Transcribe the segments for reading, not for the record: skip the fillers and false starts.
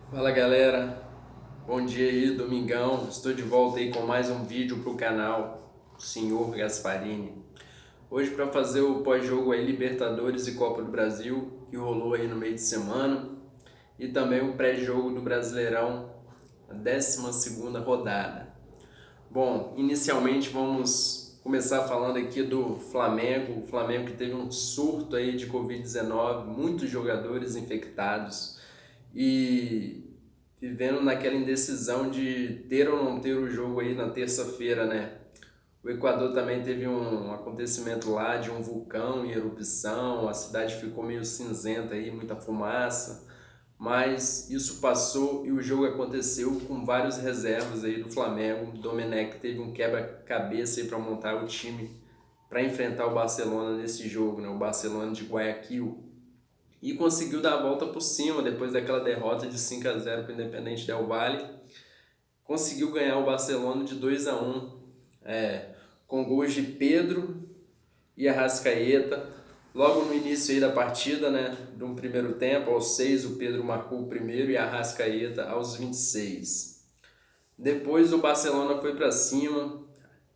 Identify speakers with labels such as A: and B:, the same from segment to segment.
A: Fala galera, bom dia aí, domingão. Estou de volta aí com mais um vídeo pro canal Senhor Gasparini. Hoje para fazer o pós-jogo aí Libertadores e Copa do Brasil, que rolou aí no meio de semana, e também o pré-jogo do Brasileirão, a 12ª rodada. Bom, inicialmente vamos começar falando aqui do Flamengo, o Flamengo que teve um surto aí de Covid-19, muitos jogadores infectados e vivendo naquela indecisão de ter ou não ter o jogo aí na terça-feira, né? O Equador também teve um acontecimento lá de um vulcão em erupção, a cidade ficou meio cinzenta aí, muita fumaça, mas isso passou e o jogo aconteceu com vários reservas aí do Flamengo. O Domenech teve um quebra-cabeça aí para montar o time para enfrentar o Barcelona nesse jogo, né? O Barcelona de Guayaquil. E conseguiu dar a volta por cima depois daquela derrota de 5-0 para o Independente Del Valle. Conseguiu ganhar o Barcelona de 2-1, com gols de Pedro e Arrascaeta. Logo no início aí da partida, né, do primeiro tempo, aos 6 o Pedro marcou o primeiro e a Arrascaeta aos 26. Depois o Barcelona foi para cima,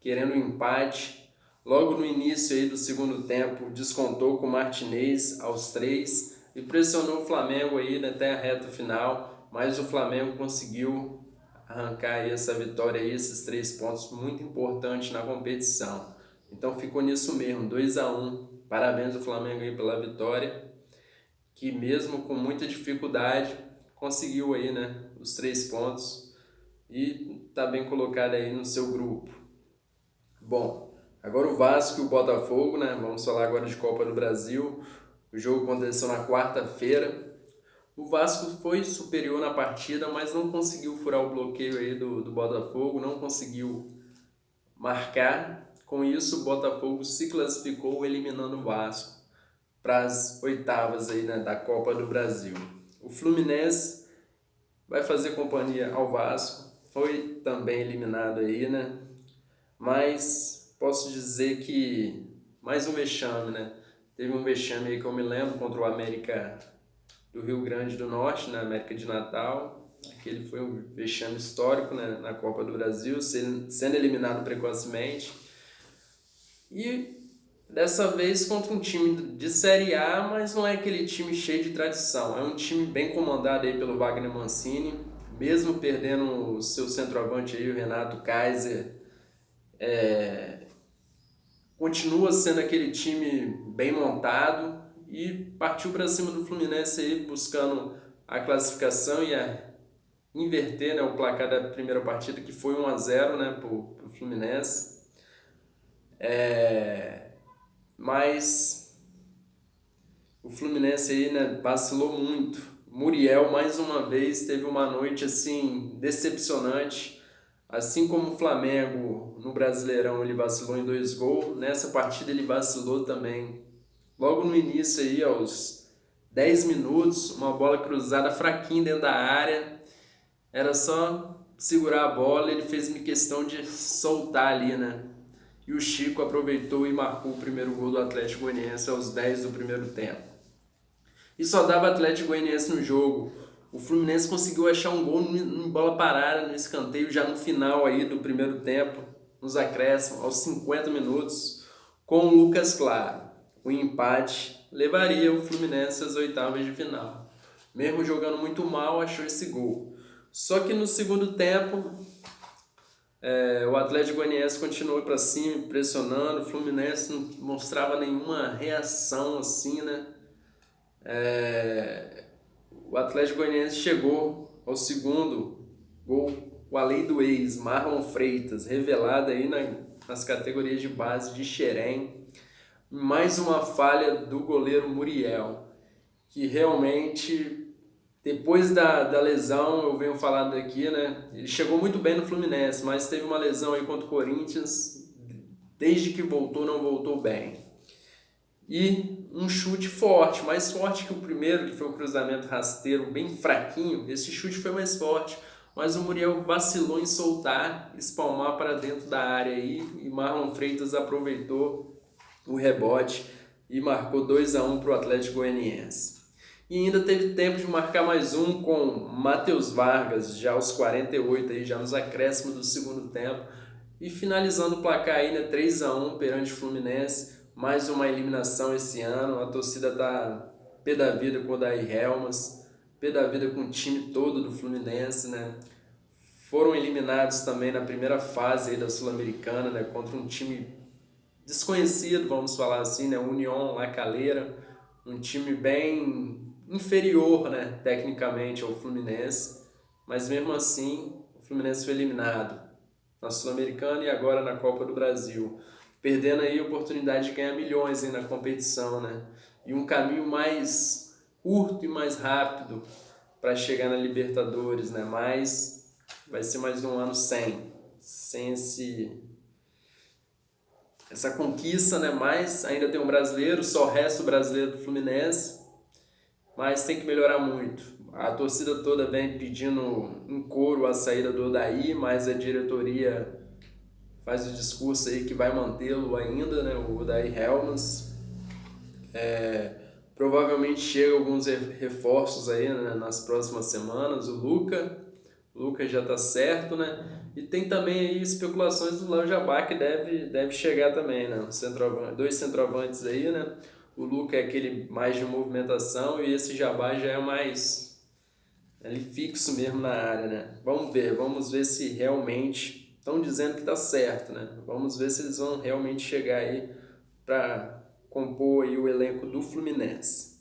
A: querendo um empate. Logo no início aí do segundo tempo, descontou com o Martinez aos 3 e pressionou o Flamengo aí até a reta final, mas o Flamengo conseguiu arrancar aí essa vitória aí, esses 3 pontos muito importantes na competição. Então ficou nisso mesmo, 2-1. Parabéns ao Flamengo aí pela vitória, que mesmo com muita dificuldade conseguiu aí, né, os 3 pontos e tá bem colocado aí no seu grupo. Bom, agora o Vasco e o Botafogo, né? Vamos falar agora de Copa do Brasil. O jogo aconteceu na quarta-feira. O Vasco foi superior na partida, mas não conseguiu furar o bloqueio aí do Botafogo, não conseguiu marcar. Com isso, o Botafogo se classificou eliminando o Vasco para as oitavas aí, né, da Copa do Brasil. O Fluminense vai fazer companhia ao Vasco, foi também eliminado aí, né? Mas posso dizer que mais um vexame, né? Teve um vexame aí que eu me lembro contra o América do Rio Grande do Norte, na América de Natal. Aquele foi um vexame histórico, né, na Copa do Brasil, sendo eliminado precocemente. E dessa vez contra um time de Série A, mas não é aquele time cheio de tradição. É um time bem comandado aí pelo Wagner Mancini, mesmo perdendo o seu centroavante aí, o Renato Kaiser, continua sendo aquele time bem montado e partiu para cima do Fluminense aí, buscando a classificação e inverter, né, o placar da primeira partida, que foi 1-0, né, para o Fluminense. Mas o Fluminense aí, né, vacilou muito. Muriel, mais uma vez, teve uma noite assim decepcionante. Assim como o Flamengo no Brasileirão ele vacilou em 2 gols, nessa partida ele vacilou também. Logo no início aí, aos 10 minutos, uma bola cruzada fraquinha dentro da área. Era só segurar a bola, ele fez uma questão de soltar ali, né? E o Chico aproveitou e marcou o primeiro gol do Atlético Goianiense aos 10 do primeiro tempo. E só dava Atlético Goianiense no jogo. O Fluminense conseguiu achar um gol em bola parada, no escanteio, já no final aí do primeiro tempo, nos acréscimos, aos 50 minutos, com o Lucas Claro. O empate levaria o Fluminense às oitavas de final. Mesmo jogando muito mal, achou esse gol. Só que no segundo tempo, o Atlético Goianiense continuou para cima, pressionando. O Fluminense não mostrava nenhuma reação assim, né? O Atlético Goianiense chegou ao segundo gol, o além do ex, Marlon Freitas, revelado aí nas categorias de base de Xerém. Mais uma falha do goleiro Muriel, que realmente, depois da lesão, eu venho falando aqui, né? Ele chegou muito bem no Fluminense, mas teve uma lesão aí contra o Corinthians, desde que voltou, não voltou bem. E um chute forte, mais forte que o primeiro, que foi um cruzamento rasteiro bem fraquinho. Esse chute foi mais forte, mas o Muriel vacilou em soltar, espalmar para dentro da área aí, e Marlon Freitas aproveitou o rebote e marcou 2-1 para o Atlético Goianiense. E ainda teve tempo de marcar mais um com Matheus Vargas, já aos 48, aí, já nos acréscimos do segundo tempo. E finalizando o placar aí, né, 3-1 perante o Fluminense. Mais uma eliminação esse ano. A torcida tá pé da vida com o Odair Helmas, pé da vida com o time todo do Fluminense, né? Foram eliminados também na primeira fase aí da Sul-Americana, né, contra um time desconhecido, vamos falar assim, né, União La Calera, um time bem inferior, né, tecnicamente ao Fluminense, mas mesmo assim o Fluminense foi eliminado na Sul-Americana e agora na Copa do Brasil, perdendo aí a oportunidade de ganhar milhões aí na competição, né, e um caminho mais curto e mais rápido para chegar na Libertadores, né, mas vai ser mais um ano sem essa conquista, né? Mas ainda tem um brasileiro, só resta o brasileiro do Fluminense, mas tem que melhorar muito. A torcida toda vem pedindo em coro a saída do Odair, mas a diretoria faz o discurso aí que vai mantê-lo ainda, né? O Odair Helmas. Provavelmente chegam alguns reforços aí, né, nas próximas semanas. O Lucas já tá certo, né? E tem também aí especulações do Léo Jabá que deve chegar também, né? Dois centroavantes aí, né? O Lucas é aquele mais de movimentação e esse Jabá já é mais ali fixo mesmo na área, né? Vamos ver se realmente estão dizendo que tá certo, né? Vamos ver se eles vão realmente chegar aí para compor aí o elenco do Fluminense.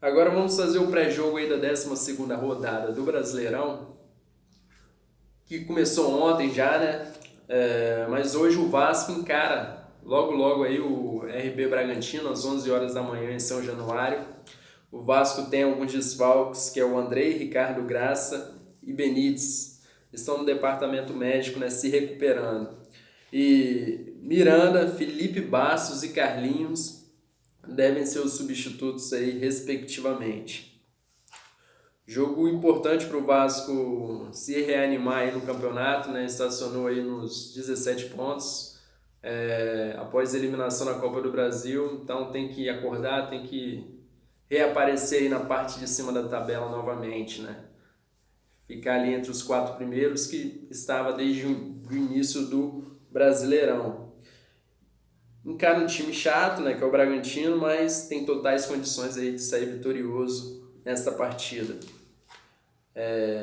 A: Agora vamos fazer o pré-jogo aí da 12ª rodada do Brasileirão, que começou ontem já, né? Mas hoje o Vasco encara logo aí o RB Bragantino às 11 horas da manhã em São Januário. O Vasco tem alguns desfalques, que é o Andrei, Ricardo Graça e Benítez. Estão no departamento médico, né, se recuperando. E Miranda, Felipe Bastos e Carlinhos devem ser os substitutos aí, respectivamente. Jogo importante para o Vasco se reanimar aí no campeonato, né? Estacionou aí nos 17 pontos após a eliminação na Copa do Brasil, então tem que acordar, tem que reaparecer aí na parte de cima da tabela novamente, né? Ficar ali entre os 4 primeiros que estava desde o início do Brasileirão. Encara um time chato, né, que é o Bragantino, mas tem totais condições aí de sair vitorioso nesta partida.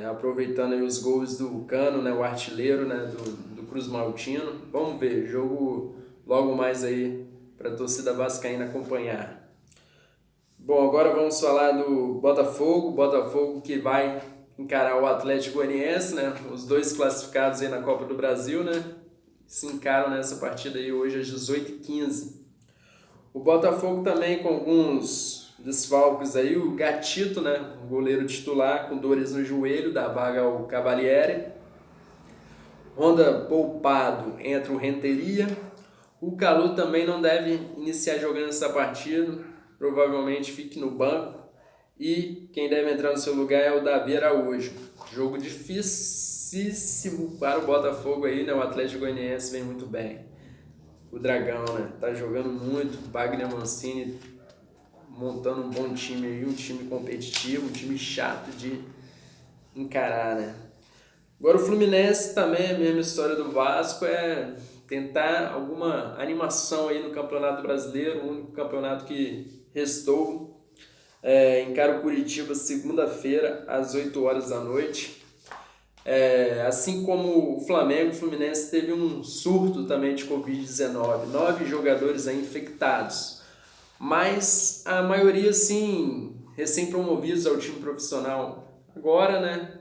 A: Aproveitando aí os gols do Cano, né, o artilheiro, né, do Cruz Maltino. Vamos ver, jogo logo mais aí para a torcida vascaína acompanhar. Bom, agora vamos falar do Botafogo que vai encarar o Atlético Goianiense, né, os dois classificados aí na Copa do Brasil, né, se encaram nessa partida aí hoje às 18h15. O Botafogo também com alguns desfalques aí, o Gatito, né, o goleiro titular com dores no joelho, dá vaga ao Cavalieri. Honda poupado entra o Renteria. O Calu também não deve iniciar jogando essa partida, provavelmente fique no banco. E quem deve entrar no seu lugar é o Davi Araújo. Jogo dificílimo para o Botafogo aí, né? O Atlético Goianiense vem muito bem. O Dragão, né? Tá jogando muito. Wagner Mancini montando um bom time aí, um time competitivo, um time chato de encarar, né? Agora o Fluminense também, a mesma história do Vasco, é tentar alguma animação aí no Campeonato Brasileiro, o único campeonato que restou. Encara o Curitiba segunda-feira às 8 horas da noite. Assim como o Flamengo, o Fluminense teve um surto também de Covid-19, 9 jogadores aí infectados, mas a maioria sim recém-promovidos ao time profissional agora, né?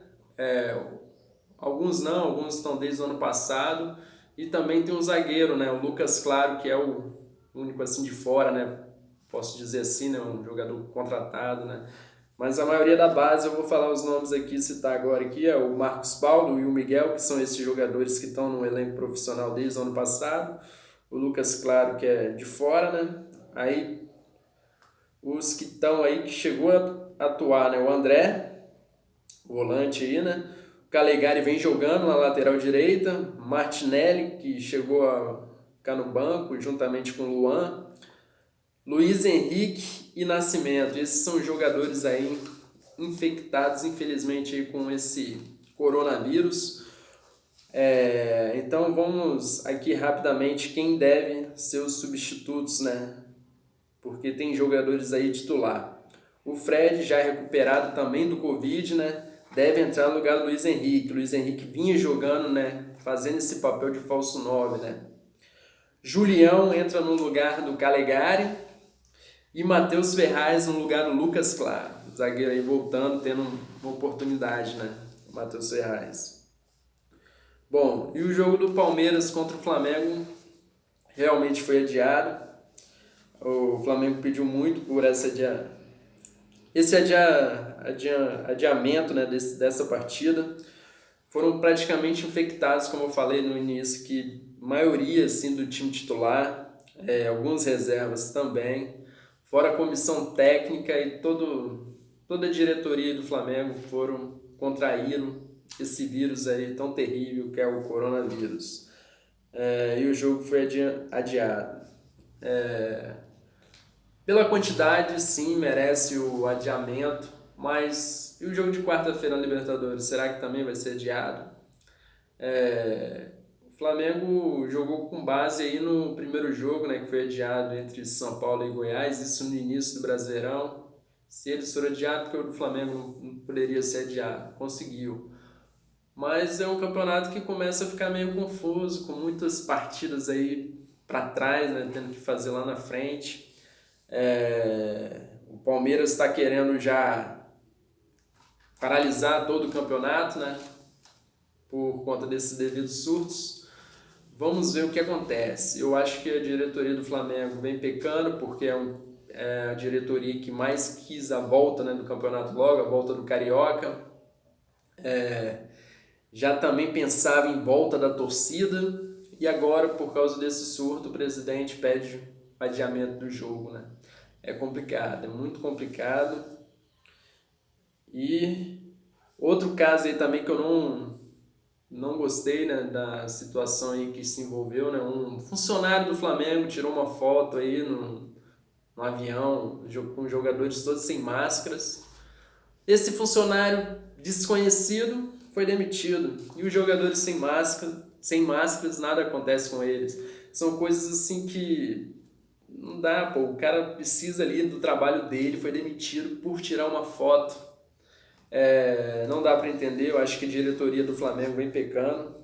A: Alguns não, alguns estão desde o ano passado, e também tem um zagueiro, né? O Lucas Claro, que é o único assim de fora, né? Posso dizer assim, né? Um jogador contratado, né? Mas a maioria da base, eu vou falar os nomes aqui, citar agora aqui, é o Marcos Paulo e o Miguel, que são esses jogadores que estão no elenco profissional desde o ano passado. O Lucas Claro, que é de fora, né? Aí, os que estão aí, que chegou a atuar, né? O André, o volante aí, né? O Calegari vem jogando na lateral direita. Martinelli, que chegou a ficar no banco, juntamente com o Luan. Luiz Henrique e Nascimento. Esses são jogadores aí infectados, infelizmente, aí com esse coronavírus. Então vamos aqui rapidamente quem deve ser os substitutos, né? Porque tem jogadores aí titular. O Fred, já recuperado também do Covid, né? Deve entrar no lugar do Luiz Henrique. O Luiz Henrique vinha jogando, né? Fazendo esse papel de falso 9, né? Julião entra no lugar do Calegari e Matheus Ferraz no lugar do Lucas Claro. O zagueiro aí voltando, tendo uma oportunidade, né? O Matheus Ferraz. Bom, e o jogo do Palmeiras contra o Flamengo realmente foi adiado. O Flamengo pediu muito por esse adiamento, né, dessa partida. Foram praticamente infectados, como eu falei no início, que a maioria assim, do time titular, algumas reservas também, fora a comissão técnica e toda a diretoria do Flamengo contraíram esse vírus aí tão terrível que é o coronavírus. E o jogo foi adiado. Pela quantidade, sim, merece o adiamento, mas e o jogo de quarta-feira na Libertadores? Será que também vai ser adiado? O Flamengo jogou com base aí no primeiro jogo, né, que foi adiado entre São Paulo e Goiás, isso no início do Brasileirão. Se eles foram adiados, porque o do Flamengo não poderia ser adiado, conseguiu. Mas é um campeonato que começa a ficar meio confuso, com muitas partidas aí para trás, né, tendo que fazer lá na frente. O Palmeiras está querendo já paralisar todo o campeonato, né, por conta desses devidos surtos. Vamos ver o que acontece. Eu acho que a diretoria do Flamengo vem pecando, porque é a diretoria que mais quis a volta, né, do campeonato logo, a volta do Carioca. Já também pensava em volta da torcida, e agora, por causa desse surto, o presidente pede adiamento do jogo, né? É complicado, é muito complicado. E outro caso aí também que eu não gostei, né, da situação aí que se envolveu, né? Um funcionário do Flamengo tirou uma foto aí no avião com jogadores todos sem máscaras. Esse funcionário desconhecido foi demitido. E os jogadores sem máscaras, nada acontece com eles. São coisas assim que não dá, pô. O cara precisa ali do trabalho dele, foi demitido por tirar uma foto. Não dá para entender, eu acho que a diretoria do Flamengo vem pecando.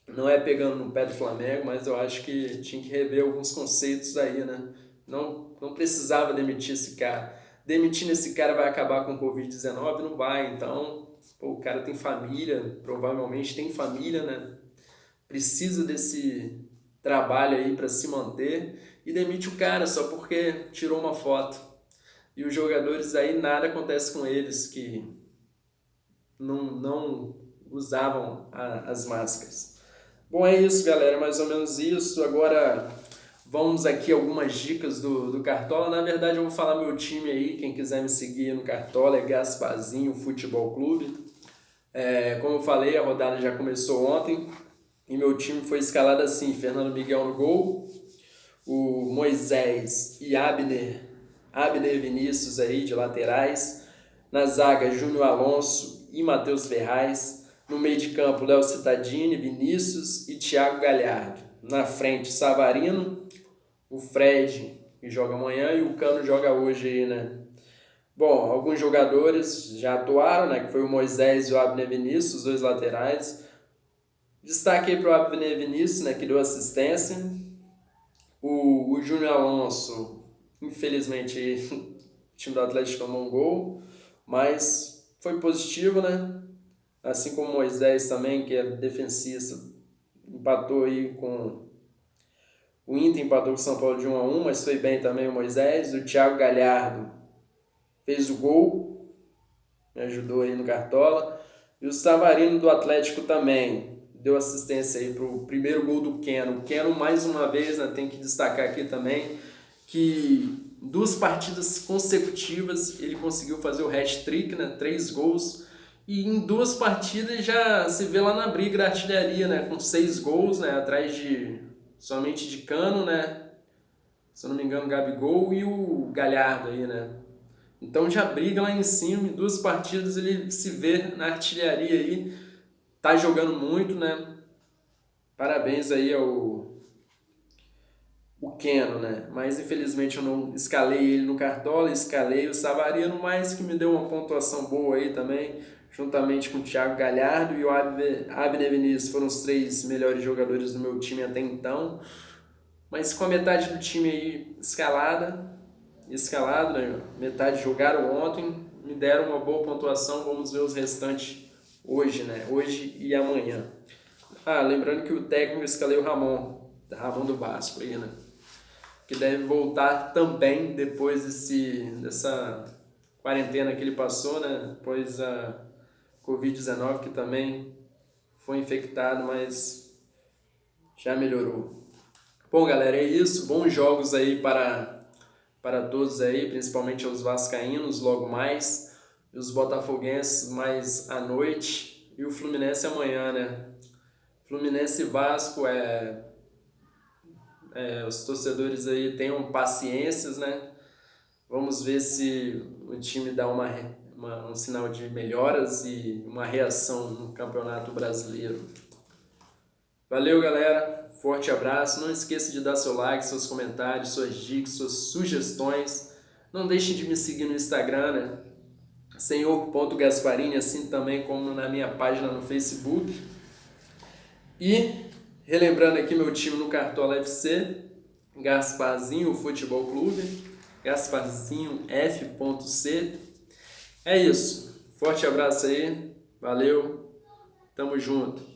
A: Não é pegando no pé do Flamengo, mas eu acho que tinha que rever alguns conceitos aí, né? Não precisava demitir esse cara. Demitindo esse cara vai acabar com o Covid-19? Não vai, então, pô, o cara tem família, provavelmente tem família, né? Precisa desse trabalho aí para se manter e demite o cara só porque tirou uma foto. E os jogadores aí, nada acontece com eles que não usavam as máscaras. Bom, é isso, galera, mais ou menos isso. Agora vamos aqui algumas dicas do Cartola. Na verdade, eu vou falar meu time aí. Quem quiser me seguir no Cartola é Gasparzinho Futebol Clube. Como eu falei, a rodada já começou ontem e meu time foi escalado assim: Fernando Miguel no gol, o Moisés e Abner Vinícius aí de laterais. Na zaga, Júnior Alonso e Matheus Ferraz. No meio de campo, Léo Cittadini, Vinícius e Thiago Galhardo. Na frente, Savarino, o Fred, que joga amanhã, e o Cano joga hoje aí, né? Bom, alguns jogadores já atuaram, né? Que foi o Moisés e o Abner Vinícius, os dois laterais. Destaque aí para o Abner Vinícius, né? Que deu assistência. O Júnior Alonso, infelizmente, o time do Atlético tomou um gol, mas foi positivo, né? Assim como o Moisés também, que é defensista, empatou aí com o Inter, empatou com o São Paulo de 1-1, mas foi bem também o Moisés. O Thiago Galhardo fez o gol, me ajudou aí no Cartola. E o Savarino do Atlético também deu assistência aí para o primeiro gol do Keno. O Keno, mais uma vez, né, tem que destacar aqui também que 2 partidas consecutivas ele conseguiu fazer o hat-trick, né, 3 gols. E em 2 partidas já se vê lá na briga da artilharia, né? Com 6 gols, né? Atrás somente de Cano, né? se eu não me engano, o Gabigol e o Galhardo aí, né? Então já briga lá em cima, em 2 partidas ele se vê na artilharia aí, tá jogando muito, né? Parabéns aí ao Keno, né? Mas infelizmente eu não escalei ele no Cartola, escalei o Savarino, mas que me deu uma pontuação boa aí também, juntamente com o Thiago Galhardo e o Abner Vinícius, foram os 3 melhores jogadores do meu time até então. Mas com a metade do time aí escalado, né? Metade jogaram ontem, me deram uma boa pontuação, vamos ver os restantes hoje, né? Hoje e amanhã. Lembrando que o técnico escalei o Ramon do Vasco aí, né? Que deve voltar também depois dessa quarentena que ele passou, né? Depois a Covid-19, que também foi infectado, mas já melhorou. Bom, galera, é isso. Bons jogos aí para todos aí, principalmente aos vascaínos logo mais, e os botafoguenses mais à noite, e o Fluminense amanhã, né? Fluminense e Vasco, os torcedores aí tenham paciências, né? Vamos ver se o time dá um sinal de melhoras e uma reação no Campeonato Brasileiro. Valeu, galera. Forte abraço. Não esqueça de dar seu like, seus comentários, suas dicas, suas sugestões. Não deixe de me seguir no Instagram, né? Senhor.Gasparini, assim também como na minha página no Facebook. E, relembrando aqui meu time no Cartola FC, Gasparzinho Futebol Clube, Gasparzinho F.C. É isso. Forte abraço aí. Valeu. Tamo junto.